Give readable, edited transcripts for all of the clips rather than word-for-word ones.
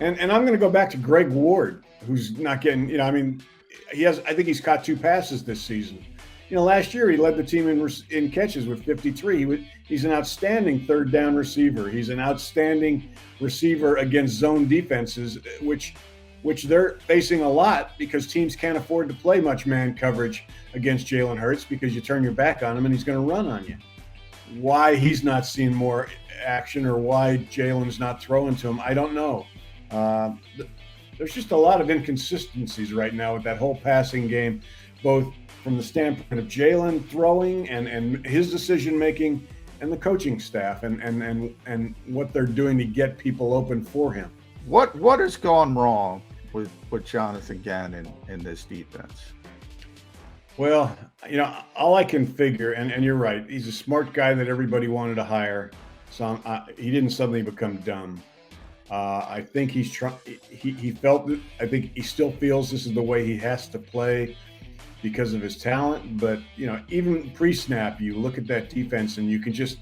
And I'm going to go back to Greg Ward, who's not getting, I think he's caught 2 passes this season. Last year he led the team in catches with 53. He's an outstanding third down receiver. He's an outstanding receiver against zone defenses, which they're facing a lot because teams can't afford to play much man coverage against Jalen Hurts because you turn your back on him and he's going to run on you. Why he's not seeing more action or why Jalen's not throwing to him, I don't know. There's just a lot of inconsistencies right now with that whole passing game, both from the standpoint of Jalen throwing and his decision making, and the coaching staff and what they're doing to get people open for him. What has gone wrong with Jonathon Gannon in this defense? Well, all I can figure, and you're right, he's a smart guy that everybody wanted to hire. So he didn't suddenly become dumb. I think he felt that. I think he still feels this is the way he has to play because of his talent. But even pre-snap, you look at that defense and you can just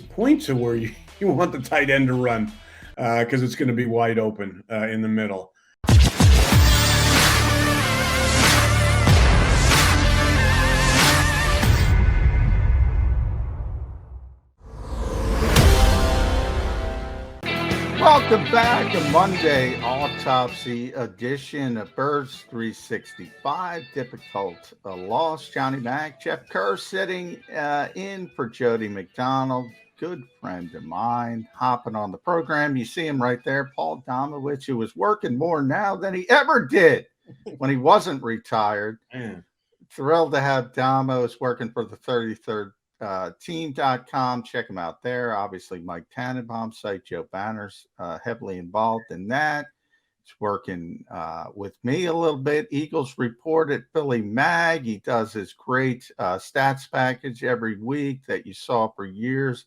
point to where you want the tight end to run because it's going to be wide open in the middle. Welcome back to Monday Autopsy edition of Birds 365. Difficult loss. Johnny Mac, Jeff Kerr sitting in for Jody McDonald, good friend of mine, hopping on the program. You see him right there, Paul Domowitch, who is working more now than he ever did when he wasn't retired. Man. Thrilled to have Damos working for the 33rd team.com. Check him out there. Obviously, Mike Tannenbaum's site, Joe Banner's heavily involved in that. He's working with me a little bit. Eagles Report at Philly Mag. He does his great stats package every week that you saw for years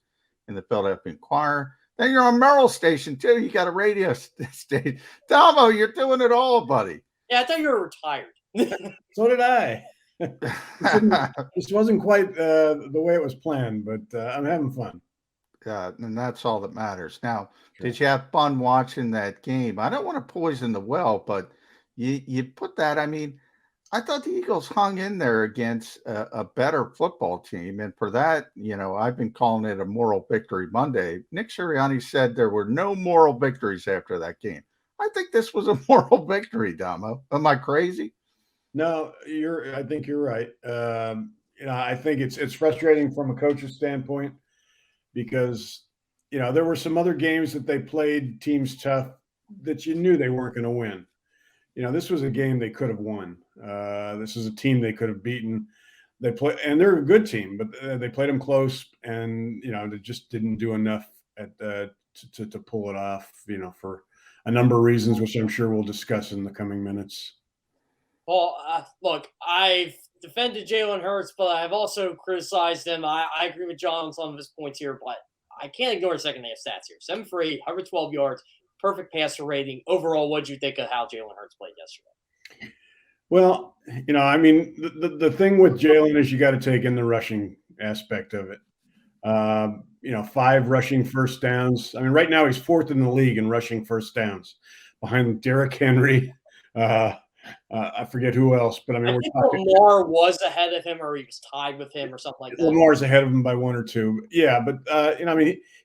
in the Philadelphia Inquirer. Then you're on Merrill Station, too. You got a radio station. Damo, you're doing it all, buddy. Yeah, I thought you were retired. So did I. This wasn't quite the way it was planned, but I'm having fun. Yeah, and that's all that matters. Now, did you have fun watching that game? I don't want to poison the well, but you put that. I mean, I thought the Eagles hung in there against a better football team, and for that, I've been calling it a moral victory Monday. Nick Sirianni said there were no moral victories after that game. I think this was a moral victory, Damo. Am I crazy? No, I think you're right. I think it's frustrating from a coach's standpoint because, there were some other games that they played teams tough that you knew they weren't going to win. This was a game they could have won. This is a team they could have beaten. And they're a good team, but they played them close, and they just didn't do enough to pull it off. For a number of reasons, which I'm sure we'll discuss in the coming minutes. Well, look, I've defended Jalen Hurts, but I've also criticized him. I agree with John on some of his points here, but I can't ignore the second half stats here. 7 for 8, 112 yards, perfect passer rating. Overall, what did you think of how Jalen Hurts played yesterday? Well, the thing with Jalen is you got to take in the rushing aspect of it. 5 rushing first downs. I mean, right now he's 4th in the league in rushing first downs behind Derrick Henry. I forget who else, but I mean, Lamar was ahead of him, or he was tied with him, or something like that. Lamar's ahead of him by 1 or 2. Yeah, but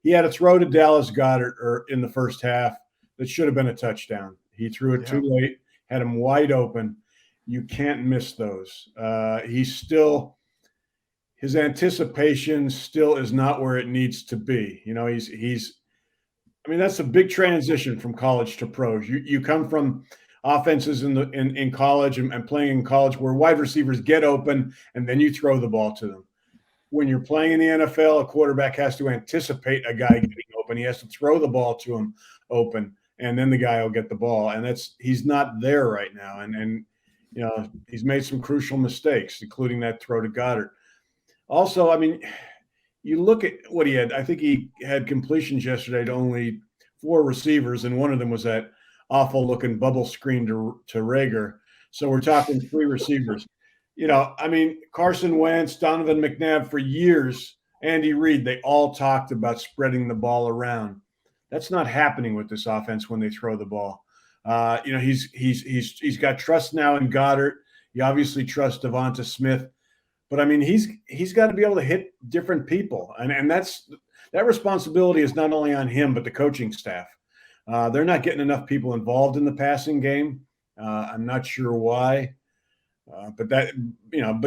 he had a throw to Dallas Goedert in the first half that should have been a touchdown. He threw it too late, had him wide open. You can't miss those. His anticipation still is not where it needs to be. That's a big transition from college to pros. You come from offenses in college and playing in college where wide receivers get open and then you throw the ball to them. When you're playing in the NFL, a quarterback has to anticipate a guy getting open. He has to throw the ball to him open, and then the guy will get the ball. And he's not there right now. And he's made some crucial mistakes, including that throw to Goddard. Also, you look at what he had. I think he had completions yesterday to only 4 receivers, and one of them was that awful looking bubble screen to Rager. So we're talking 3 receivers. Carson Wentz, Donovan McNabb for years, Andy Reid, they all talked about spreading the ball around. That's not happening with this offense when they throw the ball. He's got trust now in Goddard. You obviously trust Devonta Smith, but I mean he's got to be able to hit different people, and that responsibility is not only on him but the coaching staff. They're not getting enough people involved in the passing game. I'm not sure why, but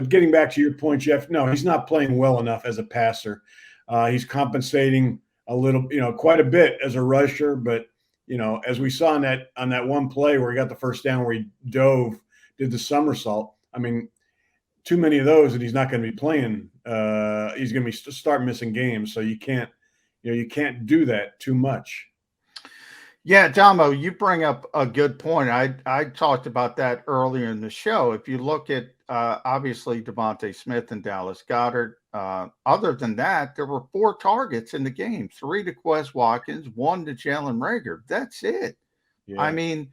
getting back to your point, Jeff, no, he's not playing well enough as a passer. He's compensating a little, quite a bit as a rusher, but as we saw on that one play where he got the first down where he did the somersault. I mean, too many of those, and he's not going to be playing. He's going to start missing games, so you can't do that too much. Yeah, Damo, you bring up a good point. I talked about that earlier in the show. If you look at obviously Devonta Smith and Dallas Goedert, other than that, there were 4 targets in the game: 3 to Quez Watkins, 1 to Jalen Reagor. That's it. Yeah. I mean,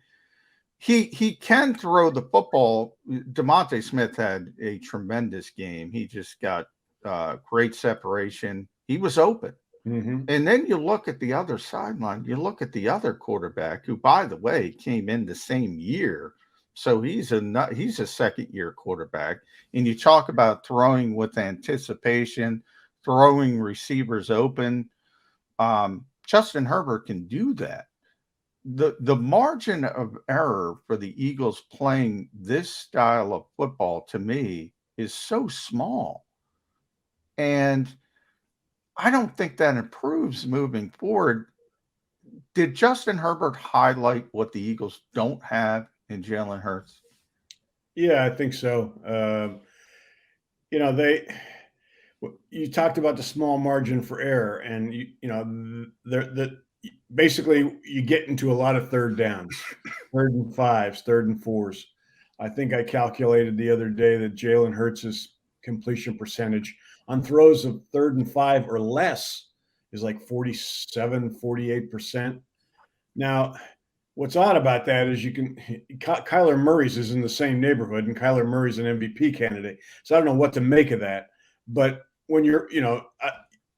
he can throw the football. Devonta Smith had a tremendous game. He just got great separation. He was open. Mm-hmm. And then you look at the other sideline, you look at the other quarterback, who, by the way, came in the same year. So he's a second-year quarterback. And you talk about throwing with anticipation, throwing receivers open. Justin Herbert can do that. The margin of error for the Eagles playing this style of football, to me, is so small. And I don't think that improves moving forward. Did Justin Herbert highlight what the Eagles don't have in Jalen Hurts? Yeah, I think so. You talked about the small margin for error, and basically you get into a lot of third downs, 3rd and 5s, 3rd and 4s. I think I calculated the other day that Jalen Hurts' completion percentage on throws of 3rd and 5 or less is like 47, 48%. Now, what's odd about that is Kyler Murray's is in the same neighborhood, and Kyler Murray's an MVP candidate. So I don't know what to make of that. But when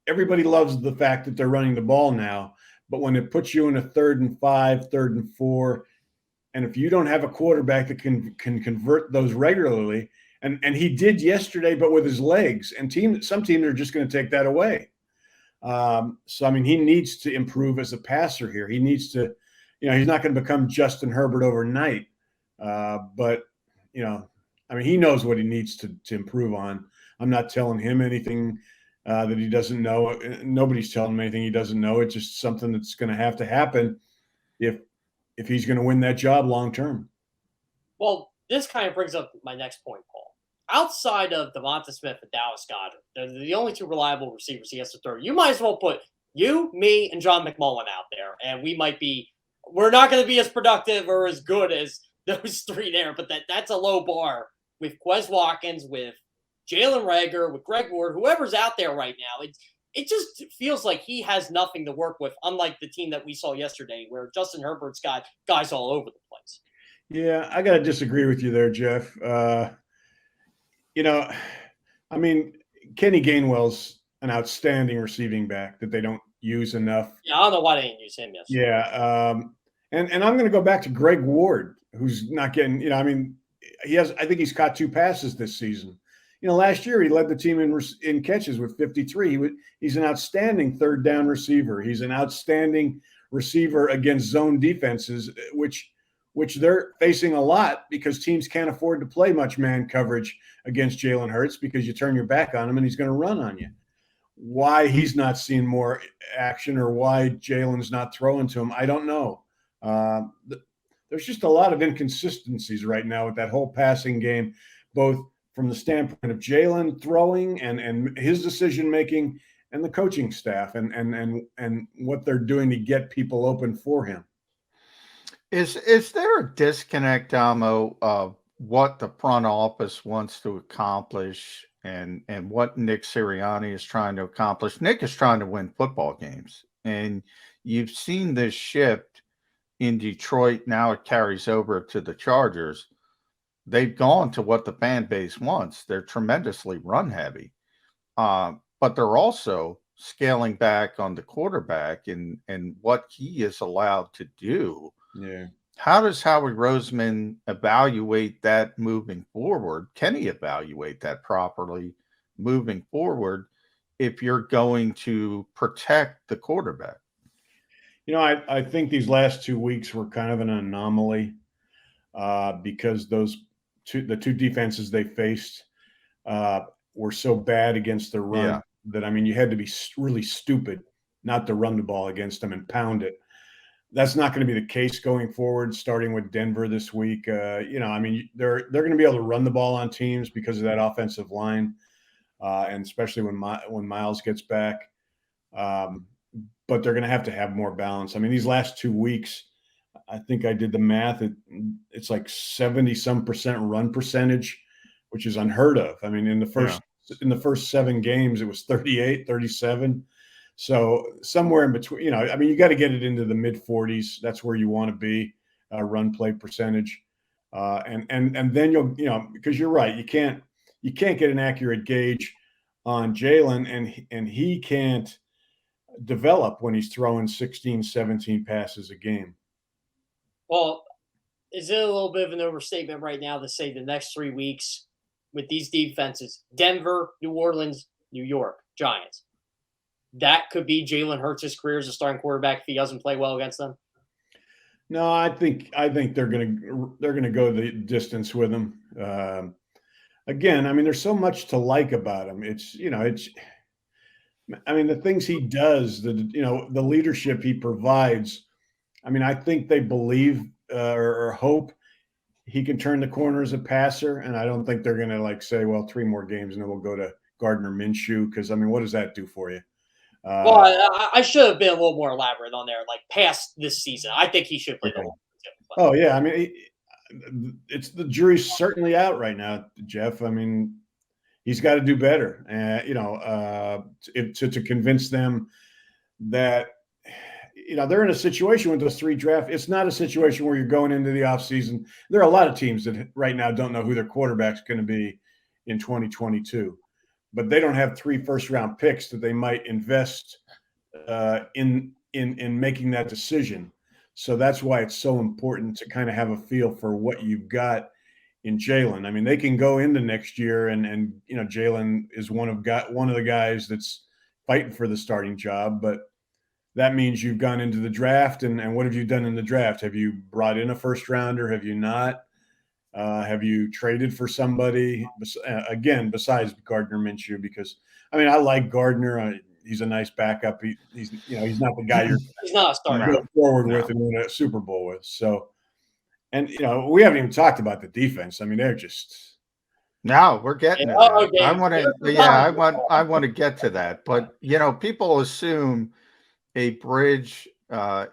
everybody loves the fact that they're running the ball now, but when it puts you in a 3rd and 5, 3rd and 4, and if you don't have a quarterback that can convert those regularly, and he did yesterday, but with his legs, and some teams are just going to take that away. So, I mean, he needs to improve as a passer here. He needs to, he's not going to become Justin Herbert overnight. But he knows what he needs to improve on. I'm not telling him anything that he doesn't know. Nobody's telling him anything he doesn't know. It's just something that's going to have to happen if he's going to win that job long term. Well, this kind of brings up my next point, Paul. Outside of Devonta Smith and Dallas Goedert, they're the only 2 reliable receivers he has to throw. You might as well put you, me, and John McMullen out there, and we're not going to be as productive or as good as those 3 there, but that's a low bar with Quez Watkins, with Jalen Reagor, with Greg Ward, whoever's out there right now. It just feels like he has nothing to work with, unlike the team that we saw yesterday, where Justin Herbert's got guys all over the place. Yeah, I got to disagree with you there, Jeff. Kenny Gainwell's an outstanding receiving back that they don't use enough. Yeah, I don't know why they didn't use him yesterday. Yeah, and I'm going to go back to Greg Ward, who's not getting. I think he's caught 2 passes this season. Last year he led the team in catches with 53. He's an outstanding 3rd down receiver. He's an outstanding receiver against zone defenses, which they're facing a lot because teams can't afford to play much man coverage against Jalen Hurts because you turn your back on him and he's going to run on you. Why he's not seeing more action or why Jalen's not throwing to him, I don't know. There's just a lot of inconsistencies right now with that whole passing game, both from the standpoint of Jalen throwing and his decision-making and the coaching staff and what they're doing to get people open for him. Is there a disconnect, Damo, of what the front office wants to accomplish and what Nick Sirianni is trying to accomplish? Nick is trying to win football games, and you've seen this shift in Detroit. Now it carries over to the Chargers. They've gone to what the fan base wants. They're tremendously run heavy, but they're also scaling back on the quarterback and what he is allowed to do. Yeah. How does Howard Roseman evaluate that moving forward? Can he evaluate that properly moving forward if you're going to protect the quarterback? I think these last 2 weeks were kind of an anomaly because the two defenses they faced were so bad against the run that, I mean, you had to be really stupid not to run the ball against them and pound it. That's not going to be the case going forward, starting with Denver this week. I mean, they're going to be able to run the ball on teams because of that offensive line, and especially when Miles gets back. But they're going to have more balance. I mean, these last 2 weeks, I think I did the math. It's like 70-some% run percentage, which is unheard of. I mean, in the first 7 games, it was 38, 37. So somewhere in between, I mean, you got to get it into the mid 40s. That's where you want to be, run play percentage. And then because you're right, you can't get an accurate gauge on Jalen, and he can't develop when he's throwing 16, 17 passes a game. Well, is it a little bit of an overstatement right now to say the next 3 weeks with these defenses, Denver, New Orleans, New York, Giants, that could be Jalen Hurts' career as a starting quarterback if he doesn't play well against them? No, I think they're gonna go the distance with him. Again, I mean, there's so much to like about him. I mean, the things he does, the leadership he provides. I mean, I think they believe or hope he can turn the corner as a passer, and I don't think they're going to say, well, 3 more games and then we'll go to Gardner Minshew, because I mean, what does that do for you? Well, I should have been a little more elaborate on there, past this season. I think he should play the whole season. Oh yeah, I mean, it's the jury's certainly out right now, Jeff. I mean, he's got to do better, to convince them that they're in a situation with those 3 drafts. It's not a situation where you're going into the offseason. There are a lot of teams that right now don't know who their quarterback's going to be in 2022, but they don't have 3 first-round picks that they might invest in making that decision. So that's why it's so important to kind of have a feel for what you've got in Jalen. I mean, they can go into next year and Jalen is one of the guys that's fighting for the starting job, but that means you've gone into the draft, and what have you done in the draft? Have you brought in a first rounder? Have you not? Have you traded for somebody again besides Gardner Minshew? Because I mean, I like Gardner. He's a nice backup. He's not the guy he's not a starter. Go forward with and win a Super Bowl with. So, and we haven't even talked about the defense. I mean, they're just. No, we're getting to that. Okay. I want to get to that. But people assume a bridge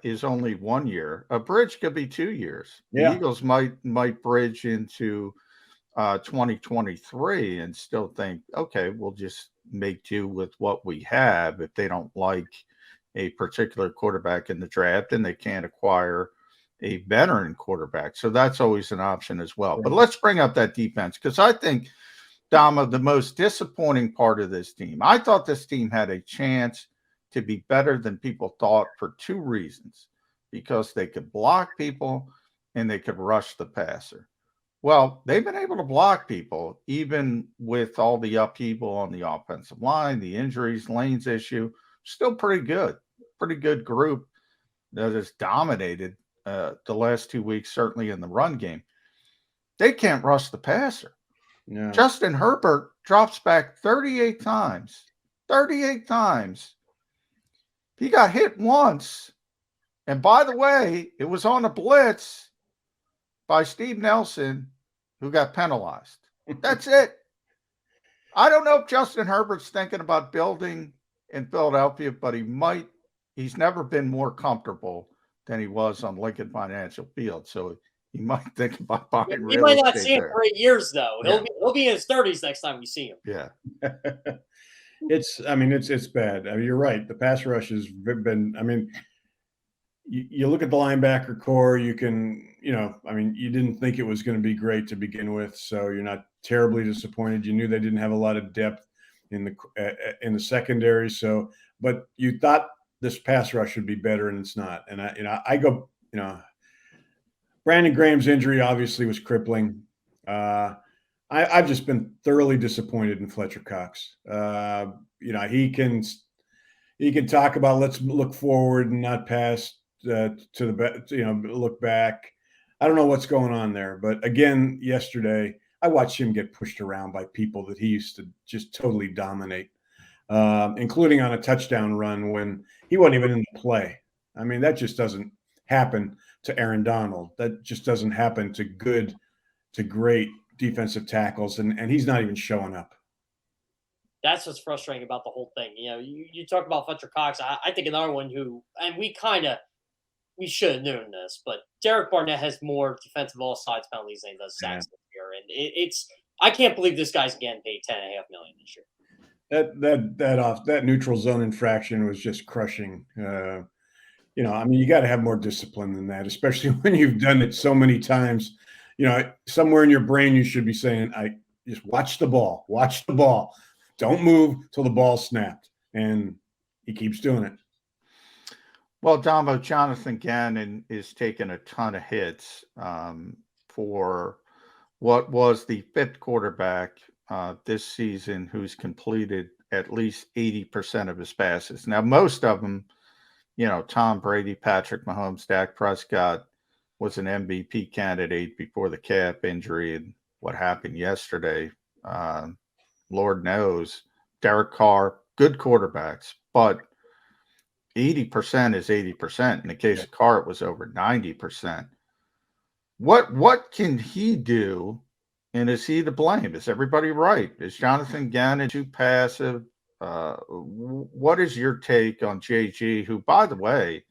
is only 1 year. A bridge could be 2 years. Yeah. The Eagles might bridge into 2023 and still think, okay, we'll just make do with what we have. If they don't like a particular quarterback in the draft, and they can't acquire a veteran quarterback. So that's always an option as well. But let's bring up that defense, because I think, Dama, the most disappointing part of this team, I thought this team had a chance to be better than people thought for 2 reasons: because they could block people and they could rush the passer. Well, they've been able to block people, even with all the upheaval on the offensive line, the injuries, Lane's issue. Still pretty good group that has dominated the last 2 weeks, certainly in the run game. They can't rush the passer. No. Justin Herbert drops back 38 times. 38 times. He got hit once. And by the way, it was on a blitz by Steve Nelson, who got penalized. That's it. I don't know if Justin Herbert's thinking about building in Philadelphia, but he might. He's never been more comfortable than he was on Lincoln Financial Field. So he might think about buying real estate. You might not see him there for 8 years, though. Yeah. He'll be in his 30s next time we see him. Yeah. It's bad. I mean, you're right. The pass rush has been, I mean, you look at the linebacker core, you can, I mean, you didn't think it was going to be great to begin with, so you're not terribly disappointed. You knew they didn't have a lot of depth in the secondary, so but you thought this pass rush would be better, and it's not. And I go, Brandon Graham's injury obviously was crippling. I've just been thoroughly disappointed in Fletcher Cox. He can talk about let's look forward and not pass to the look back. I don't know what's going on there, but again, yesterday I watched him get pushed around by people that he used to just totally dominate, including on a touchdown run when he wasn't even in the play. I mean, that just doesn't happen to Aaron Donald. That just doesn't happen to great defensive tackles, and he's not even showing up. That's what's frustrating about the whole thing. You talk about Fletcher Cox. I think another one who, and we should have known this, but Derek Barnett has more defensive offsides penalties than he does sacks this year, and I can't believe this guy's getting paid $10.5 million this year. That neutral zone infraction was just crushing. You got to have more discipline than that, especially when you've done it so many times. Somewhere in your brain you should be saying, "I just watch the ball, don't move till the ball's snapped," and he keeps doing it. Well, Damo, Jonathon Gannon is taking a ton of hits for what was the fifth quarterback this season who's completed at least 80% of his passes. Now, most of them, Tom Brady, Patrick Mahomes, Dak Prescott was an MVP candidate before the calf injury and what happened yesterday. Lord knows. Derek Carr, good quarterbacks, but 80% is 80%. In the case of Carr, it was over 90%. What can he do? And is he to blame? Is everybody right? Is Jonathon Gannon too passive? What is your take on JG, who, by the way,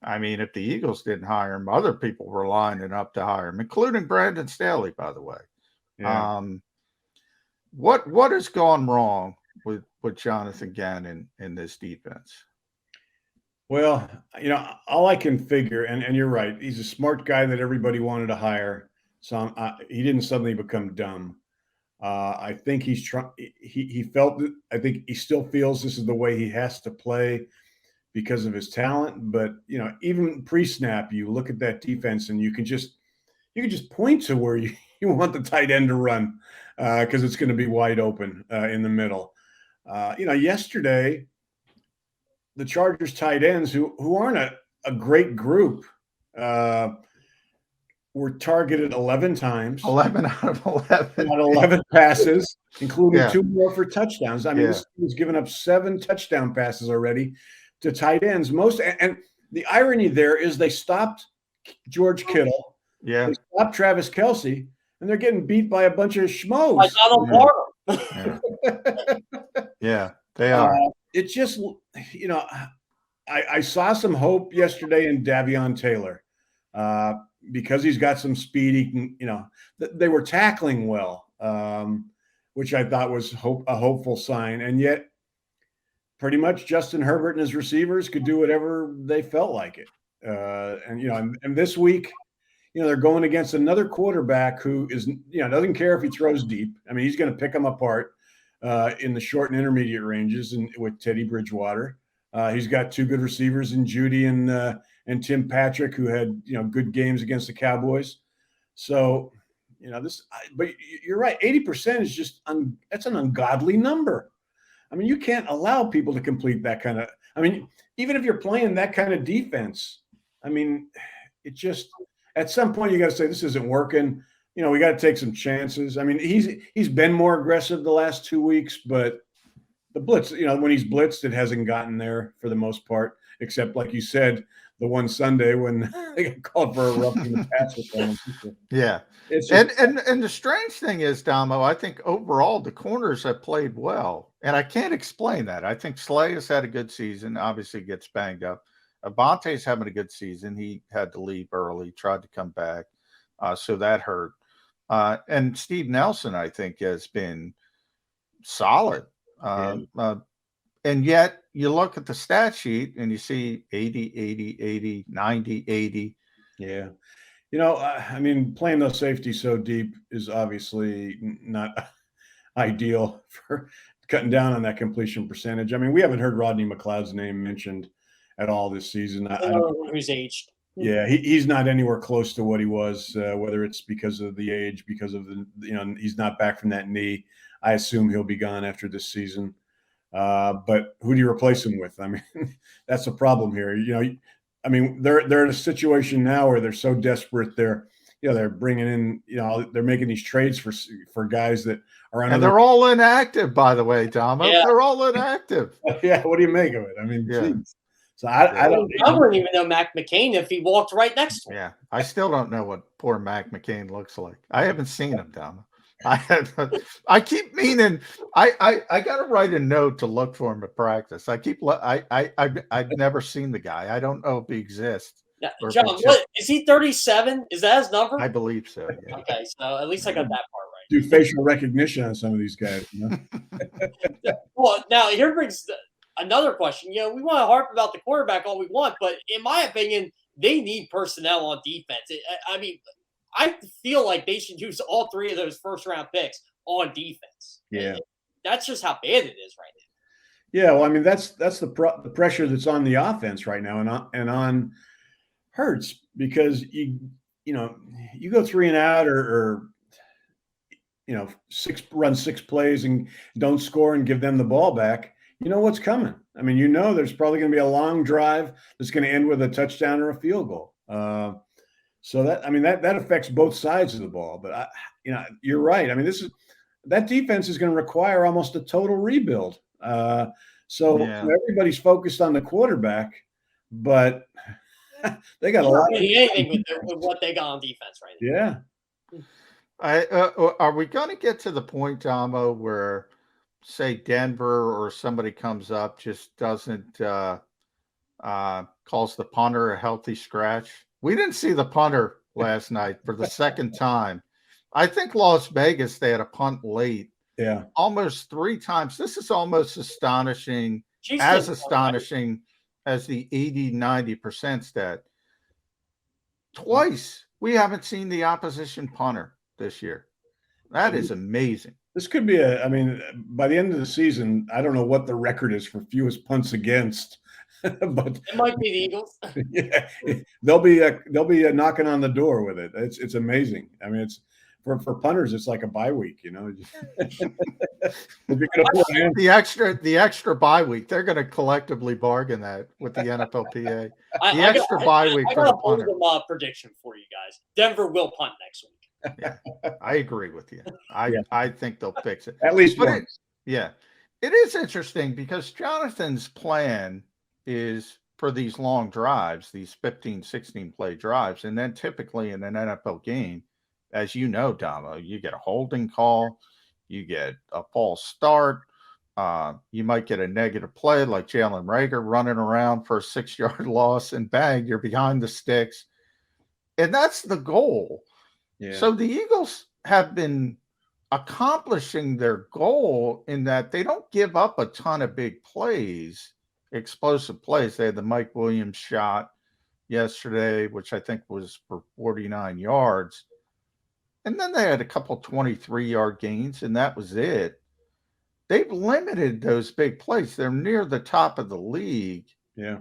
I mean, if the Eagles didn't hire him, other people were lining up to hire him, including Brandon Staley, by the way. Yeah. What has gone wrong with Jonathon Gannon in this defense? Well, all I can figure, and you're right, he's a smart guy that everybody wanted to hire. So he didn't suddenly become dumb. I think he's trying. He felt that. I think he still feels this is the way he has to play because of his talent. But even pre-snap, you look at that defense and you can just point to where you want the tight end to run because it's going to be wide open in the middle. Yesterday, the Chargers tight ends who aren't a great group were targeted 11 times. 11 out of 11. On 11 passes, including 2 more for touchdowns. I mean, this team has given up 7 touchdown passes already to tight ends. And the irony there is they stopped George Kittle. Yeah. They stopped Travis Kelce, and they're getting beat by a bunch of schmoes. Like Donald Yeah, they are. It just, I saw some hope yesterday in Davion Taylor. Because he's got some speed, he can, they were tackling well, which I thought was a hopeful sign. And yet pretty much Justin Herbert and his receivers could do whatever they felt like it. And this week, they're going against another quarterback who is, doesn't care if he throws deep. I mean, he's going to pick them apart in the short and intermediate ranges and with Teddy Bridgewater. He's got 2 good receivers in Judy and Tim Patrick, who had good games against the Cowboys. So but you're right, 80% is just that's an ungodly number. I mean, you can't allow people to complete that kind of. I mean, even if you're playing that kind of defense, I mean, it just at some point you got to say this isn't working. We got to take some chances. I mean, he's been more aggressive the last 2 weeks, but the blitz, when he's blitzed, it hasn't gotten there for the most part, except like you said, the one Sunday when they got called for a roughing the passer. Yeah. And the strange thing is, Damo, I think overall the corners have played well. And I can't explain that. I think Slay has had a good season, obviously gets banged up. Avante's having a good season. He had to leave early, tried to come back. So that hurt. And Steve Nelson, I think, has been solid. And yet you look at the stat sheet and you see 80, 80, 80, 90, 80. Yeah. I mean, playing those safeties so deep is obviously not ideal cutting down on that completion percentage. I mean, we haven't heard Rodney McLeod's name mentioned at all this season. Who's aged. Yeah, he's not anywhere close to what he was, whether it's because of the age, because of he's not back from that knee. I assume he'll be gone after this season. But who do you replace him with? I mean, that's the problem here. I mean, they're in a situation now where they're so desperate. They're bringing in, they're making these trades for guys that are on. And they're all inactive, by the way, Domo. Yeah. They're all inactive. Yeah. What do you make of it? I mean, geez. So I wouldn't even know Mac McCain if he walked right next to him. Yeah. I still don't know what poor Mac McCain looks like. I haven't seen him, Domo. I keep meaning I got to write a note to look for him at practice. I've never seen the guy. I don't know if he exists. Yeah, John, what is he 37? Is that his number? I believe so. Yeah. Okay, so at least I got that part right. Do facial recognition on some of these guys. Well, now here brings another question. We want to harp about the quarterback all we want, but in my opinion, they need personnel on defense. I mean, I feel like they should use all 3 of those first-round picks on defense. Yeah, that's just how bad it is right now. Yeah, well, I mean that's the pressure that's on the offense right now, and on Hurts, because you go 3 and out or 6 plays and don't score and give them the ball back. You know what's coming. I mean, there's probably going to be a long drive that's going to end with a touchdown or a field goal. So that affects both sides of the ball. But you're right. I mean, that defense is going to require almost a total rebuild. Everybody's focused on the quarterback, but they got a lot. Anything with what they got on defense right now. Yeah. Are we going to get to the point, Damo, where, say, Denver or somebody comes up, just doesn't calls the punter a healthy scratch? We didn't see the punter last night for the second time. I think Las Vegas, they had a punt late. Yeah. Almost 3 times. This is almost astonishing, as astonishing as the 80-90% stat. Twice we haven't seen the opposition punter this year. That is amazing. This could be by the end of the season, I don't know what the record is for fewest punts against. But it might be the Eagles. Yeah, they'll be knocking on the door with it. It's amazing. I mean, it's for punters, it's like a bye week. The extra bye week, they're going to collectively bargain that with the NFLPA. Extra bye week for the punter. I got a prediction for you guys. Denver will punt next week. Yeah, I agree with you. I think they'll fix it at least once. It is interesting because Jonathan's plan is for these long drives, these 15, 16 play drives. And then typically in an NFL game, as you know, Damo, you get a holding call, you get a false start, you might get a negative play like Jalen Reagor running around for a 6-yard loss, and bang, you're behind the sticks. And that's the goal. Yeah. So the Eagles have been accomplishing their goal in that they don't give up a ton of big plays. Explosive plays. They had the Mike Williams shot yesterday, which I think was for 49 yards. And then they had a couple 23-yard gains, and that was it. They've limited those big plays. They're near the top of the league. Yeah.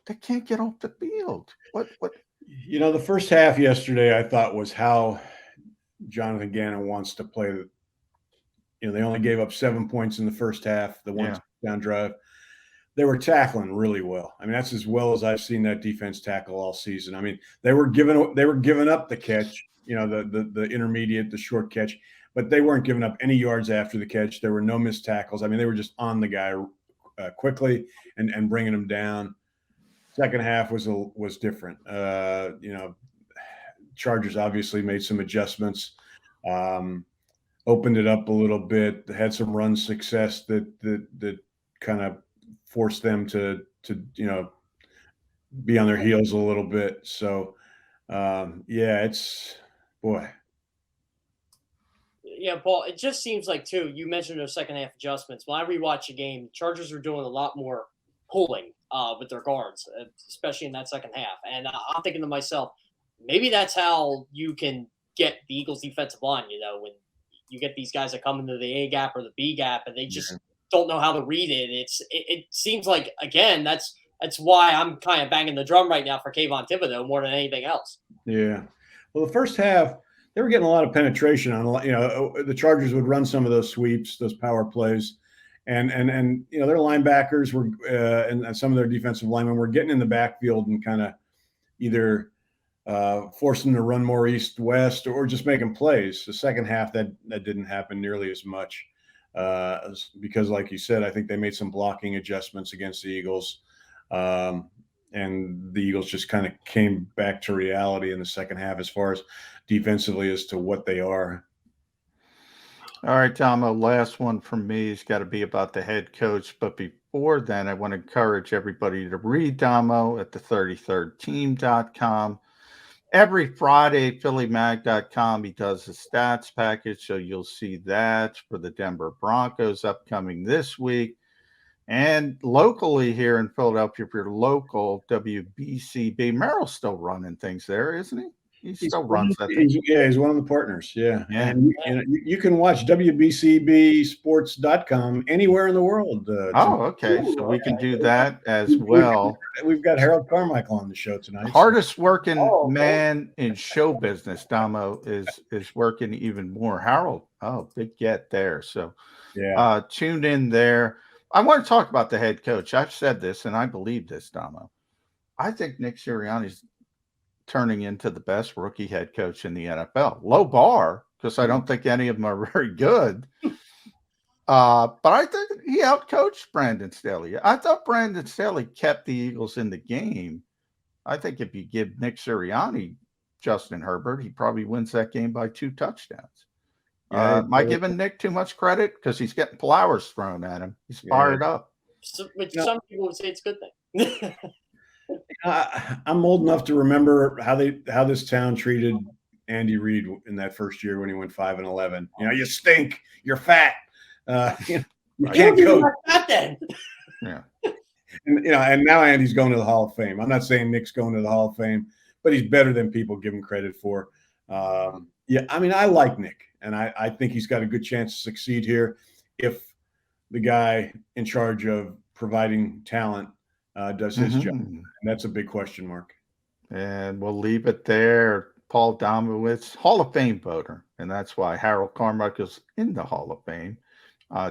They can't get off the field. What? The first half yesterday, I thought, was how Jonathon Gannon wants to play. They only gave up 7 points in the first half, the one down drive. They were tackling really well. I mean, that's as well as I've seen that defense tackle all season. I mean, they were giving up the catch, the intermediate, the short catch, but they weren't giving up any yards after the catch. There were no missed tackles. I mean, they were just on the guy quickly and bringing him down. Second half was different. Chargers obviously made some adjustments, opened it up a little bit, had some run success that kind of forced them to be on their heels a little bit. So it's boy. Yeah, Paul, it just seems like too, you mentioned those second half adjustments. When I rewatch the game, Chargers are doing a lot more pulling with their guards, especially in that second half. And I'm thinking to myself, maybe that's how you can get the Eagles defensive line, when you get these guys that come into the A gap or the B gap and they just don't know how to read it. It seems like, again, that's why I'm kind of banging the drum right now for Kayvon Thibodeau more than anything else. Yeah. Well, the first half, they were getting a lot of penetration on, the Chargers would run some of those sweeps, those power plays. And their linebackers were and some of their defensive linemen were getting in the backfield and kind of either forcing them to run more east-west or just making plays. The second half, that didn't happen nearly as much because, like you said, I think they made some blocking adjustments against the Eagles. And the Eagles just kind of came back to reality in the second half as far as defensively as to what they are. All right, Tomo, last one from me has got to be about the head coach. But before then, I want to encourage everybody to read Domo at the 33rdteam.com. Every Friday, PhillyMag.com, he does a stats package. So you'll see that for the Denver Broncos upcoming this week. And locally here in Philadelphia, if you're local, WBCB, Merrill's still running things there, isn't he? He still runs that thing. He's one of the partners. Yeah. And you can watch WBCBsports.com anywhere in the world. Okay. So we can do that as well. We've got Harold Carmichael on the show tonight. Hardest working man in show business, Damo, is working even more. Harold, big get there. So tune in there. I want to talk about the head coach. I've said this, and I believe this, Damo. I think Nick Sirianni's turning into the best rookie head coach in the NFL. Low bar, because I don't think any of them are very good. But I think he outcoached Brandon Staley. I thought Brandon Staley kept the Eagles in the game. I think if you give Nick Sirianni Justin Herbert, he probably wins that game by 2 touchdowns. Am I giving Nick too much credit? Because he's getting flowers thrown at him. He's fired up. Which some people would say it's a good thing. I'm old enough to remember how this town treated Andy Reid in that first year when he went 5-11. You stink. You're fat. You can't coach. Like that then. Yeah. And now Andy's going to the Hall of Fame. I'm not saying Nick's going to the Hall of Fame, but he's better than people give him credit for. I like Nick, and I think he's got a good chance to succeed here if the guy in charge of providing talent does his job. And that's a big question mark. And we'll leave it there. Paul Domowitch, Hall of Fame voter, and that's why Harold Carmichael's in the Hall of Fame.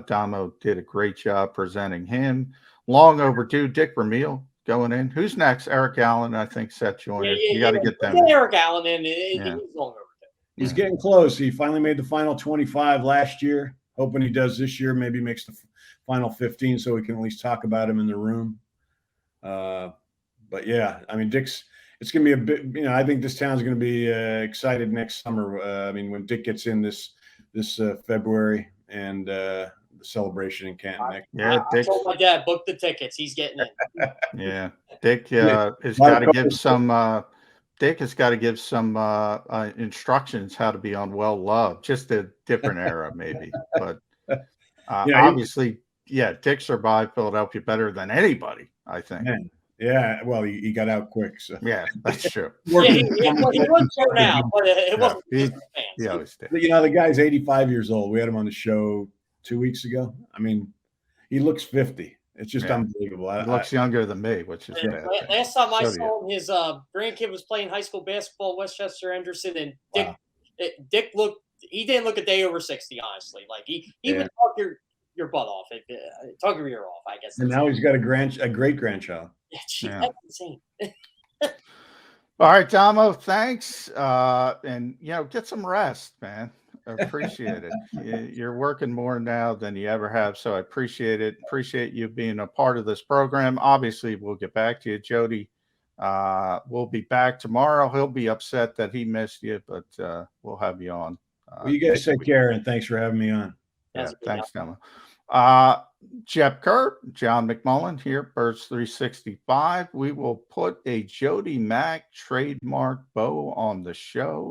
Damo did a great job presenting him. Long overdue. Dick Vermeil going in. Who's next? Eric Allen, I think, Seth Joyner. You got to get them. Get Eric Allen in. He's long overdue. He's getting close. He finally made the final 25 last year. Hoping he does this year. Maybe makes the final 15 so we can at least talk about him in the room. But yeah, Dick's. It's going to be a bit. I think this town's going to be excited next summer. When Dick gets in this February and the celebration in Canton. I told my dad, book the tickets. He's getting in. Yeah, Dick has got to give some. Dick has got to give some instructions how to be on Well Loved. Just a different era, maybe. But obviously, Dick survived Philadelphia better than anybody, I think. Man. Yeah, well, he got out quick. So yeah, that's true. He was shown out, but it wasn't. He always did. The guy's 85 years old. We had him on the show 2 weeks ago. He looks 50. It's just unbelievable. He looks younger than me, which is bad. Last time I saw him, his grandkid was playing high school basketball at Westchester Henderson, and Dick looked. He didn't look a day over 60, honestly. Like he would talk your butt off, talk your ear off, I guess. And now he's got a great grandchild. That's insane. All right, Damo, thanks. And get some rest, man. I appreciate it. You're working more now than you ever have, so I appreciate it. Appreciate you being a part of this program. Obviously, we'll get back to you. Jody will be back tomorrow. He'll be upset that he missed you, but we'll have you on. You guys take care, and thanks for having me on. Yeah, thanks, Damo. Jeff Kerr, John McMullen here, Birds 365. We will put a Jody Mack trademark bow on the show.